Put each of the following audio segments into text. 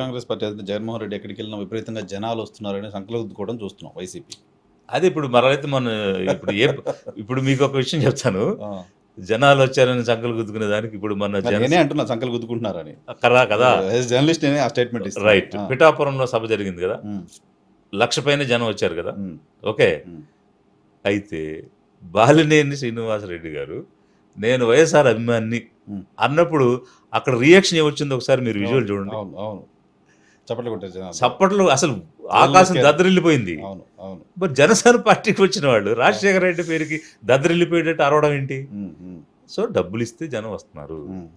Congress party అధినేత జగన్మోహన్ రెడ్డి ఎక్కడికి వెళ్ళినా విపరీతంగా జనాలు వస్తున్నారని సంకల్పించుకోవడం చూస్తున్నాం వైసీపీ. అది ఇప్పుడు మరైతే ఇప్పుడు మీకు ఒక విషయం చెప్తాను. ఆ, జనాలు వచ్చారని సంకలు గుద్దుకునే దానికి ఇప్పుడు మన మరి నేనే అంటున్నా సంకల్ గుద్దుకుంటున్నారని. కదా జర్నలిస్ట్ నేనే ఆ స్టేట్మెంట్ ఇస్తాను. రైట్. పిఠాపురంలో సభ జరిగింది కదా, ఉమ్, 1,00,000 పైన జనం వచ్చారు కదా. ఉమ్, ఓకే. ఉమ్, అయితే బాలినేని శ్రీనివాసరెడ్డి గారు నేను వైఎస్ఆర్ అభిమాని ఉమ్. అన్నప్పుడు అక్కడ రియాక్షన్ ఏమొచ్చిందో ఒకసారి మీరు విజువల్ చూడండి. అవును అవును, చప్పట్లు కొట్టారు జనాలు. చప్పట్లు అసలు ఆకాశం దద్దరిల్లిపోయింది. అవును అవును. మరి జనసేన పార్టీకి వచ్చిన వాళ్ళు రాజశేఖర రెడ్డి పేరుకి దద్దరిల్లిపోయేటట్టు అరవడం ఏంటి? ఉమ్, ఉమ్, సో డబ్బులు ఇస్తే జనం వస్తున్నారు. ఉమ్.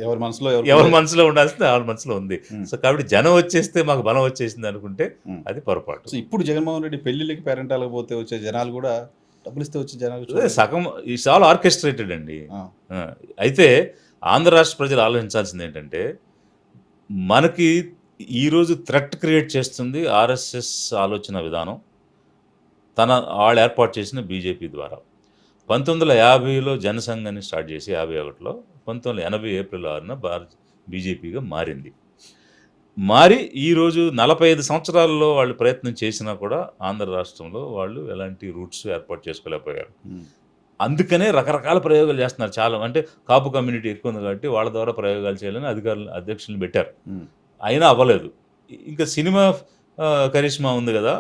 ఎవరి మనసులో ఎవరి మనసులో ఉండాల్సింది ఎవరి మనసులో ఉంది. ఉమ్. సో కాబట్టి జనం వచ్చేస్తే మాకు బలం వచ్చేసింది అనుకుంటే ఉమ్. అది పొరపాటు. సో ఇప్పుడు జగన్మోహన్ రెడ్డి పెళ్లిళ్ళకి పేరెంటాలకు పోతే వచ్చే జనాలు కూడా డబ్బులు ఇస్తే వచ్చే జనాలు అదే చూడండి. సగం ఈస్ ఆల్ ఆర్కెస్ట్రేటెడ్ అండి. ఆ, ఆ, అయితే ఆంధ్ర రాష్ట్ర ప్రజలు ఆలోచించాల్సింది ఏంటంటే, మనకి ఈరోజు థ్రెట్ క్రియేట్ చేస్తుంది ఆర్ఎస్ఎస్ ఆలోచన విధానం, వాళ్ళు ఏర్పాటు చేసిన బీజేపీ ద్వారా. 1950లో జనసంఘాన్ని స్టార్ట్ చేసి 51లో 1980 ఏప్రిల్ 6న బీజేపీగా మారింది. మారి ఈరోజు 45 సంవత్సరాల్లో వాళ్ళు ప్రయత్నం చేసినా కూడా ఆంధ్ర రాష్ట్రంలో వాళ్ళు ఎలాంటి రూట్స్ ఏర్పాటు చేసుకోలేకపోయారు. ఉమ్, అందుకనే రకరకాల ప్రయోగాలు చేస్తున్నారు. చాలా అంటే కాపు కమ్యూనిటీ ఎక్కువ ఉంది కాబట్టి వాళ్ళ ద్వారా ప్రయోగాలు చేయాలని అధ్యక్షులను పెట్టారు. ఉమ్, అయినా అవ్వలేదు. ఇంకా సినిమా కరిష్మా ఉంది కదా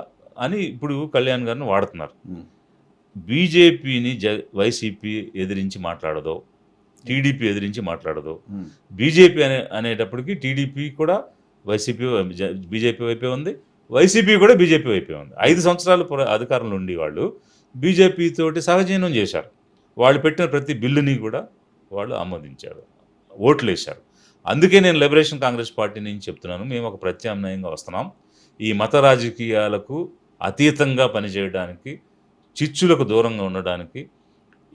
అని ఇప్పుడు కళ్యాణ్ గారిని వాడుతున్నారు. ఉమ్, బీజేపీని వైసీపీ ఎదిరించి మాట్లాడదో, టీడీపీ ఎదిరించి మాట్లాడదో. ఉమ్, బీజేపీ అనేటప్పటికి టీడీపీ కూడా బీజేపీ వైపే ఉంది, వైసీపీ కూడా బీజేపీ వైపే ఉంది. 5 సంవత్సరాలు అధికారంలో ఉండి వాళ్ళు బీజేపీ తోటి సహజీవనం చేశారు. వాళ్ళు పెట్టిన ప్రతి బిల్లుని కూడా వాళ్ళు ఆమోదించారు, ఓట్లు వేశారు. అందుకే నేను లిబరేషన్ కాంగ్రెస్ పార్టీ నుంచి చెప్తున్నాను, మేము ఒక ప్రత్యామ్నాయంగా వస్తున్నాం. ఈ మత రాజకీయాలకు అతీతంగా పనిచేయడానికి, చిచ్చులకు దూరంగా ఉండడానికి,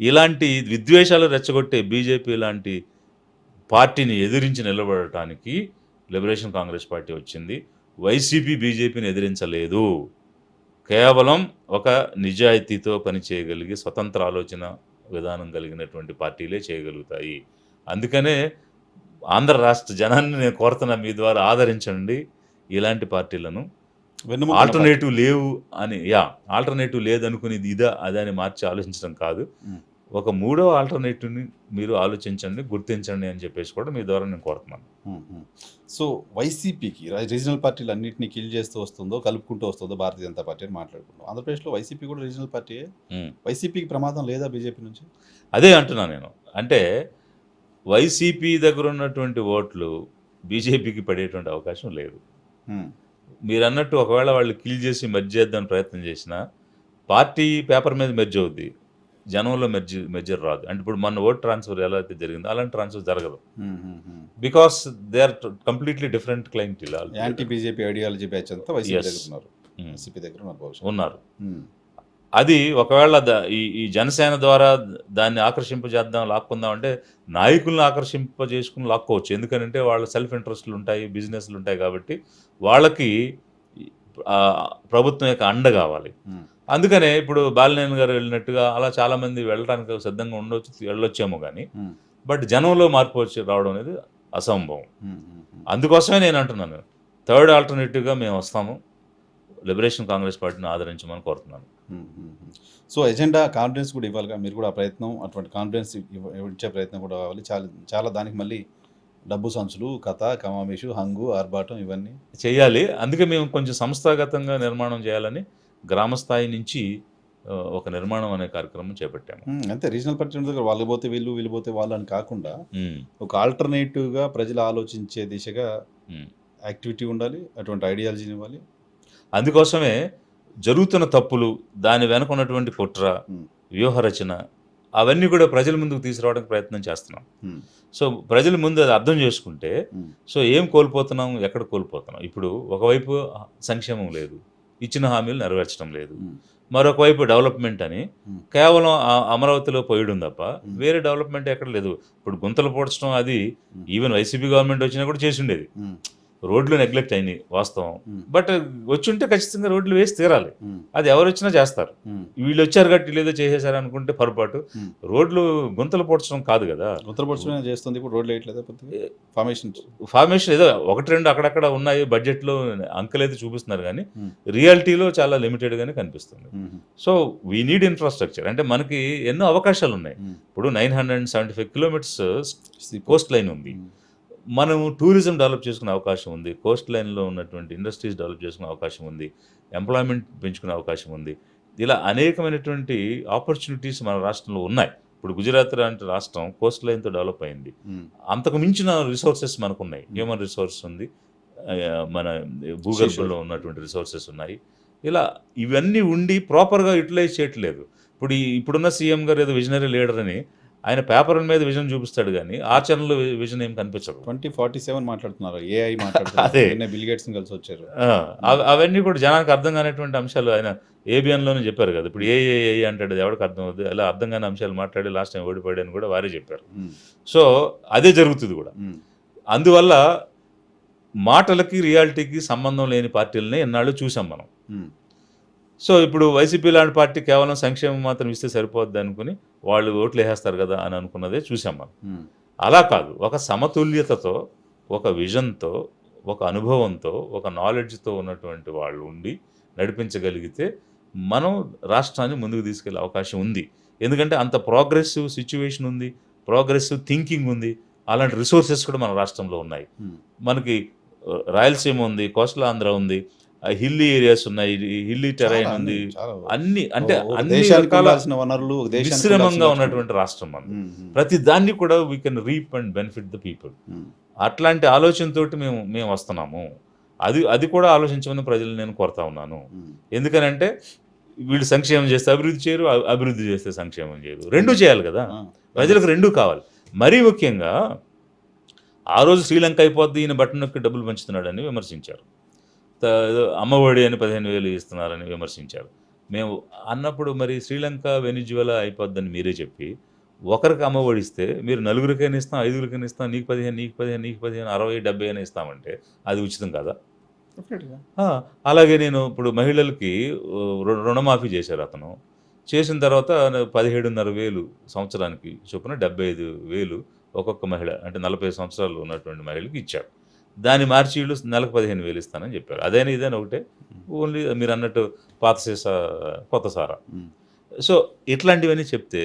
ఇలాంటి విద్వేషాలు రెచ్చగొట్టే బీజేపీ లాంటి పార్టీని ఎదిరించి నిలబడటానికి లిబరేషన్ కాంగ్రెస్ పార్టీ వచ్చింది. వైసీపీ బీజేపీని ఎదిరించలేదు. కేవలం ఒక నిజాయితీతో పనిచేయగలిగి స్వతంత్ర ఆలోచన విధానం కలిగినటువంటి పార్టీలే చేయగలుగుతాయి. అందుకనే ఆంధ్ర రాష్ట్ర జనాన్ని నేను కోరుతున్నా, మీ ద్వారా ఆదరించండి ఇలాంటి పార్టీలను. వెన్నుముక ఆల్టర్నేటివ్ లేవు అని, ఆల్టర్నేటివ్ లేదనుకుని అదని మార్చి ఆలోచించడం కాదు. ఉమ్. ఒక మూడో ఆల్టర్నేటివ్ని మీరు ఆలోచించండి, గుర్తించండి అని చెప్పేసి కూడా మీ ద్వారా నేను కోరుతున్నాను. సో వైసీపీకి రీజనల్ పార్టీలు అన్నింటినీ కిల్ చేస్తూ వస్తుందో, కలుపుకుంటూ వస్తుందో భారతీయ జనతా పార్టీ అని మాట్లాడుకుంటాం. ఆంధ్రప్రదేశ్లో వైసీపీ కూడా రీజనల్ పార్టీ. వైసీపీకి ప్రమాదం లేదా బీజేపీ నుంచి? అదే అంటున్నా నేను. అంటే వైసీపీ దగ్గర ఉన్నటువంటి ఓట్లు బీజేపీకి పడేటువంటి అవకాశం లేదు. మీరు అన్నట్టు ఒకవేళ వాళ్ళు కిల్ చేసి మెర్జ్ చేద్దామని ప్రయత్నం చేసినా పార్టీ పేపర్ మీద మెర్జ్ అవుద్ది, జనంలో మెర్జర్ రాదు. అంటే ఇప్పుడు మన ఓట్ ట్రాన్స్ఫర్ ఎలా అయితే జరిగిందో అలాంటి ట్రాన్స్ఫర్ జరగదు. Because they are completely different clientele. Anti BJP ideology batch అంతా వైసీపీ దగ్గర ఉన్నారు. వైసీపీ దగ్గర ఉన్నారు. అది ఒకవేళ ఈ జనసేన ద్వారా దాన్ని ఆకర్షింపజేద్దాం, లాక్కుందాం అంటే నాయకులను ఆకర్షింపజేసుకుని లాక్కోవచ్చు. ఎందుకంటే వాళ్ళ సెల్ఫ్ ఇంట్రెస్ట్లు ఉంటాయి, బిజినెస్లు ఉంటాయి. కాబట్టి వాళ్ళకి ప్రభుత్వం యొక్క అండ కావాలి. అందుకనే ఇప్పుడు బాలినేని గారు వెళ్ళినట్టుగా అలా చాలామంది వెళ్ళడానికి సిద్ధంగా వెళ్ళొచ్చేమో కానీ, బట్ జనంలో మార్పు రావడం అనేది అసంభవం. అందుకోసమే నేను అంటున్నాను, థర్డ్ ఆల్టర్నేటివ్గా మేము వస్తాము, లిబరేషన్ కాంగ్రెస్ పార్టీని ఆదరించమని కోరుతున్నాను. సో ఎజెండా కాన్ఫిడెన్స్ కూడా ఇవ్వాలిగా మీరు కూడా. ఆ ప్రయత్నం, అటువంటి కాన్ఫిడెన్స్ ఇచ్చే ప్రయత్నం కూడా కావాలి. చాలా దానికి మళ్ళీ డబ్బు సంచులు, కథ, కమామేషు, హంగు, ఆర్భాటం ఇవన్నీ చేయాలి. అందుకే మేము కొంచెం సంస్థాగతంగా నిర్మాణం చేయాలని గ్రామస్థాయి నుంచి ఒక నిర్మాణం అనే కార్యక్రమం చేపట్టాము. అంతే. రీజనల్ పార్టీ దగ్గర వాళ్ళు పోతే వీళ్ళు పోతే వాళ్ళు అని కాకుండా ఒక ఆల్టర్నేటివ్గా ప్రజలు ఆలోచించే దిశగా యాక్టివిటీ ఉండాలి, అటువంటి ఐడియాలజీని ఇవ్వాలి. అందుకోసమే జరుగుతున్న తప్పులు, దాని వెనక ఉన్నటువంటి కుట్ర, వ్యూహరచన అవన్నీ కూడా ప్రజల ముందుకు తీసుకురావడానికి ప్రయత్నం చేస్తున్నాం. సో ప్రజల ముందు అది అర్థం చేసుకుంటే, సో ఏం కోల్పోతున్నాం, ఎక్కడ కోల్పోతున్నాం. ఇప్పుడు ఒకవైపు సంక్షేమం లేదు, ఇచ్చిన హామీలు నెరవేర్చడం లేదు. మరొక వైపు డెవలప్మెంట్ అని కేవలం అమరావతిలో పోయడం తప్ప వేరే డెవలప్మెంట్ ఎక్కడ లేదు. ఇప్పుడు గుంతలు పోడ్చడం అది ఈవెన్ వైసీపీ గవర్నమెంట్ వచ్చినా కూడా చేసి ఉండేది. రోడ్లు నెగ్లెక్ట్ అయినాయి వాస్తవం, ఉమ్, బట్ వచ్చుంటే ఖచ్చితంగా రోడ్లు వేసి తీరాలి. ఉమ్, అది ఎవరు వచ్చినా చేస్తారు. ఉమ్, వీళ్ళు వచ్చారు కాబట్టి లేదో చేసేసారు అనుకుంటే పొరపాటు. ఉమ్. రోడ్లు గుంతలు పొడచడం కాదు కదా. ఉత్తరపక్షమే చేస్తుంది ఇప్పుడు, రోడ్లు వేయట్లేదా కొద్దిగా ఫార్మేషన్. ఫార్మేషన్ ఏదో ఒకటి రెండు అక్కడక్కడ ఉన్నాయి, బడ్జెట్లో అంకెలు అయితే చూపిస్తున్నారు కానీ ఉమ్, రియాలిటీలో చాలా లిమిటెడ్గానే కనిపిస్తుంది. ఉమ్, సో వీ నీడ్ ఇన్ఫ్రాస్ట్రక్చర్. అంటే మనకి ఎన్నో అవకాశాలు ఉన్నాయి. ఉమ్. ఇప్పుడు 975 కిలోమీటర్స్ సి- కోస్ట్ లైన్ ఉంది. ఉమ్, మనం టూరిజం డెవలప్ చేసుకునే అవకాశం ఉంది, కోస్ట్ లైన్లో ఉన్నటువంటి ఇండస్ట్రీస్ డెవలప్ చేసుకునే అవకాశం ఉంది, ఎంప్లాయ్మెంట్ పెంచుకునే అవకాశం ఉంది. ఇలా అనేకమైనటువంటి ఆపర్చునిటీస్ మన రాష్ట్రంలో ఉన్నాయి. ఇప్పుడు గుజరాత్ లాంటి రాష్ట్రం కోస్ట్ లైన్తో డెవలప్ అయింది. ఉమ్, అంతకు మించిన రిసోర్సెస్ మనకు ఉన్నాయి. హ్యూమన్ రిసోర్స్ ఉంది, ఆ, మన భూగర్భంలో ఉన్నటువంటి రిసోర్సెస్ ఉన్నాయి. ఇలా ఇవన్నీ ఉండి ప్రాపర్గా యూటిలైజ్ చేయట్లేదు. ఇప్పుడున్న సీఎం గారు ఏదో విజనరీ లీడర్ అని ఆయన పేపర్ల మీద విజన్ చూపిస్తాడు కానీ ఆచరణలో విజన్ ఏం కనిపించదు. 2047 మాట్లాడుతున్నారు, ఏఐ మాట్లాడుతున్నారు. అదే. నిన్నే బిల్ గేట్స్ కలిసి వచ్చారు. అవన్నీ కూడా జనానికి అర్థం కానిటువంటి అంశాలు. ఆయన ఏబిఎన్లోనే చెప్పారు కదా, ఇప్పుడు ఏ అంటాడు, అది ఎవరికి అర్థం అవుతుంది, అలా అర్థం కాని అంశాలు మాట్లాడి లాస్ట్ టైం ఓడిపోయాడు అని కూడా వారే చెప్పారు. ఉమ్, సో అదే జరుగుతుంది కూడా. ఉమ్, అందువల్ల మాటలకి రియాలిటీకి సంబంధం లేని పార్టీలనే ఎన్నాళ్ళు చూసాం మనం. ఉమ్, సో ఇప్పుడు వైసీపీ లాంటి పార్టీ కేవలం సంక్షేమం మాత్రం ఇస్తే సరిపోద్ది అనుకుని వాళ్ళు ఓట్లు వేసేస్తారు కదా అని అనుకున్నదే చూసాం మనం. ఉమ్, అలా కాదు, ఒక సమతుల్యతతో, ఒక విజన్తో, ఒక అనుభవంతో, ఒక నాలెడ్జ్తో ఉన్నటువంటి వాళ్ళు ఉండి నడిపించగలిగితే మనం రాష్ట్రాన్ని ముందుకు తీసుకెళ్లే అవకాశం ఉంది. ఎందుకంటే అంత ప్రోగ్రెసివ్ సిచ్యువేషన్ ఉంది, ప్రోగ్రెసివ్ థింకింగ్ ఉంది, అలాంటి రిసోర్సెస్ కూడా మన రాష్ట్రంలో ఉన్నాయి. ఉమ్. మనకి రాయలసీమ ఉంది, కోస్టల్ ఆంధ్ర ఉంది, హిల్లీ ఏరియాస్ ఉన్నాయి, హిల్లీ టెరైన్ చాలా ఉంది, చాలా అన్ని అంటే ఒక అన్ని దేశానికి రకాల ఉండాల్సిన వనరులు, ఒక దేశానికి మిశ్రమంగా ఉండాల్సిన ఉన్నటువంటి రాష్ట్రం మనది. ఉమ్, ఉమ్, ప్రతి దాన్ని కూడా we can reap and benefit the people. Um, అట్లాంటి ఆలోచనతోటి మేము వస్తున్నాము. అది కూడా ఆలోచించమని ప్రజలు నేను కోరుతా ఉన్నాను. ఉమ్, ఎందుకనంటే వీళ్ళు సంక్షేమం చేస్తే అభివృద్ధి చేయరు, అభివృద్ధి చేస్తే సంక్షేమం చేయరు. రెండూ చేయాలి కదా, ఆ, ప్రజలకు రెండూ కావాలి. మరీ ముఖ్యంగా ఆ రోజు శ్రీలంక అయిపోద్ది, ఈయన బట్టన్ నొక్కి డబ్బులు పంచుతున్నాడని విమర్శించారు. ఏదో అమ్మఒడి అని 15,000 ఇస్తున్నారని విమర్శించారు. మేము అన్నప్పుడు మరి శ్రీలంక వెనిజువలా అయిపోద్దని మీరే చెప్పి ఒకరికి అమ్మఒడి ఇస్తే మీరు నలుగురికైనా ఇస్తాం, ఐదుగురికైనా ఇస్తాం, నీకు 15, నీకు 15, నీకు 15, 60, 70 అయినా ఇస్తామంటే అది ఉచితం కదా. definitely. అలాగే నేను ఇప్పుడు మహిళలకి రుణమాఫీ చేశారు. అతను చేసిన తర్వాత 17,500 సంవత్సరానికి చొప్పున 75,000 ఒక్కొక్క మహిళ, అంటే 40 సంవత్సరాలు ఉన్నటువంటి మహిళకి ఇచ్చారు. దాన్ని మార్చి వీళ్ళు నెలకు 15,000 ఇస్తానని చెప్పారు. అదైనా ఇదైనా ఒకటే, ఓన్లీ మీరు అన్నట్టు పాత సీసా కొత్త సారా. ఉమ్, సో ఇట్లాంటివన్నీ చెప్తే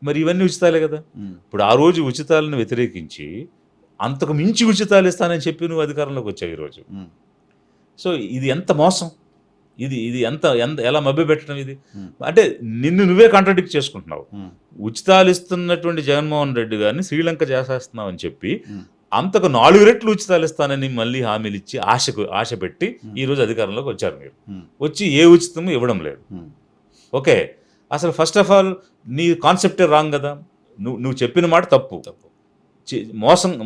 మరి ఇవన్నీ ఉచితాలే కదా. ఉమ్, ఇప్పుడు ఆ రోజు ఉచితాలను వ్యతిరేకించి అంతకు మించి ఉచితాలు ఇస్తానని చెప్పి నువ్వు అధికారంలోకి వచ్చావు ఈరోజు. ఉమ్, సో ఇది ఎంత మోసం, ఇది ఎలా మభ్యపెట్టడం ఇది. ఉమ్, అంటే నిన్ను నువ్వే కాంట్రాడిక్ట్ చేసుకుంటున్నావు. ఉమ్, ఉచితాలు ఇస్తున్నటువంటి జగన్మోహన్ రెడ్డి గారిని శ్రీలంక చేసేస్తున్నావు అని చెప్పి ఉమ్, అంతకు 4 రెట్లు ఉచితాలు ఇస్తానని మళ్ళీ హామీలు ఇచ్చి ఆశ పెట్టి ఈరోజు అధికారంలోకి వచ్చారు మీరు. ఉమ్, వచ్చి ఏ ఉచితము ఇవ్వడం లేదు. ఉమ్, ఓకే, అసలు ఫస్ట్ ఆఫ్ ఆల్ నీ కాన్సెప్టే రాంగ్ కదా. నువ్వు చెప్పిన మాట తప్పు. తప్పు.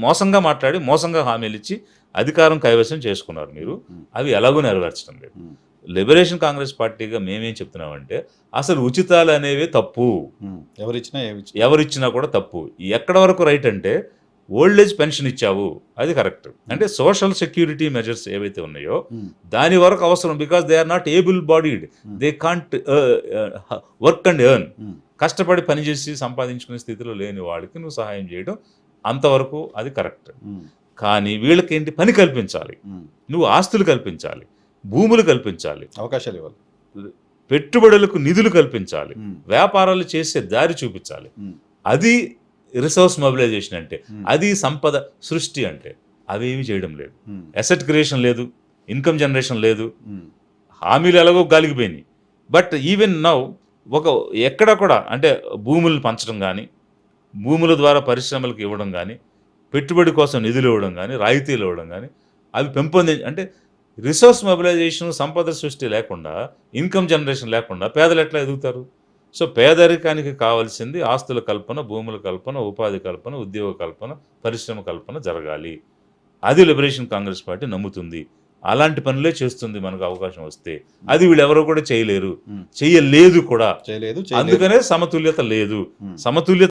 మోసంగా మాట్లాడి మోసంగా హామీలు ఇచ్చి అధికారం కైవసం చేసుకున్నారు మీరు. ఉమ్, అవి ఎలాగో నెరవేర్చడం లేదు. ఉమ్, లిబరేషన్ కాంగ్రెస్ పార్టీగా మేమేం చెప్తున్నామంటే అసలు ఉచితాలు అనేవి తప్పు. ఉమ్, ఎవరిచ్చినా ఎవరిచ్చినా కూడా తప్పు. ఎక్కడ వరకు రైట్ అంటే ఓల్డ్ ఏజ్ పెన్షన్ ఇచ్చావు, అది కరెక్ట్. అంటే సోషల్ సెక్యూరిటీ మెజర్స్ ఏవైతే ఉన్నాయో ఉమ్, దాని వరకు అవసరం. Because they are not able bodied, they can't work and earn. Um, కష్టపడి పనిచేసి సంపాదించుకునే స్థితిలో లేని వాళ్ళకి నువ్వు సహాయం చేయడం అంతవరకు అది కరెక్ట్. ఉమ్, కానీ వీళ్ళకేంటి, పని కల్పించాలి, ఉమ్, నువ్వు ఆస్తులు కల్పించాలి, భూములు కల్పించాలి, అవకాశాలు ఇవ్వాలి. పెట్టుబడులకు నిధులు కల్పించాలి, ఉమ్, వ్యాపారాలు చేసే దారి చూపించాలి. ఉమ్, అది రిసోర్స్ మొబిలైజేషన్ అంటే, Hmm. అది సంపద సృష్టి అంటే. అవేమీ చేయడం లేదు. ఉమ్, అసెట్ క్రియేషన్ లేదు, ఇన్కమ్ జనరేషన్ లేదు, ఉమ్, హామీలు ఎలాగో గాలిగిపోయినాయి. బట్ ఈవెన్ నౌ ఎక్కడ కూడా అంటే భూములు పంచడం కానీ, భూముల ద్వారా పరిశ్రమలకు ఇవ్వడం కానీ, పెట్టుబడి కోసం నిధులు ఇవ్వడం కానీ, రాయితీలు ఇవ్వడం కానీ, అవి అంటే రిసోర్స్ మొబిలైజేషన్, సంపద సృష్టి లేకుండా, ఇన్కమ్ జనరేషన్ లేకుండా పేదలు ఎట్లా ఎదుగుతారు? సో పేదరికానికి కావాల్సింది ఆస్తుల కల్పన, భూముల కల్పన, ఉపాధి కల్పన, ఉద్యోగ కల్పన, పరిశ్రమ కల్పన జరగాలి. అది లిబరేషన్ కాంగ్రెస్ పార్టీ నమ్ముతుంది. అలాంటి పనులే చేస్తుంది మనకు అవకాశం వస్తే. అది వీళ్ళెవరూ కూడా చేయలేరు, చేయలేదు కూడా. చేయలేదు. అందుకనే సమతుల్యత లేదు. సమతుల్యత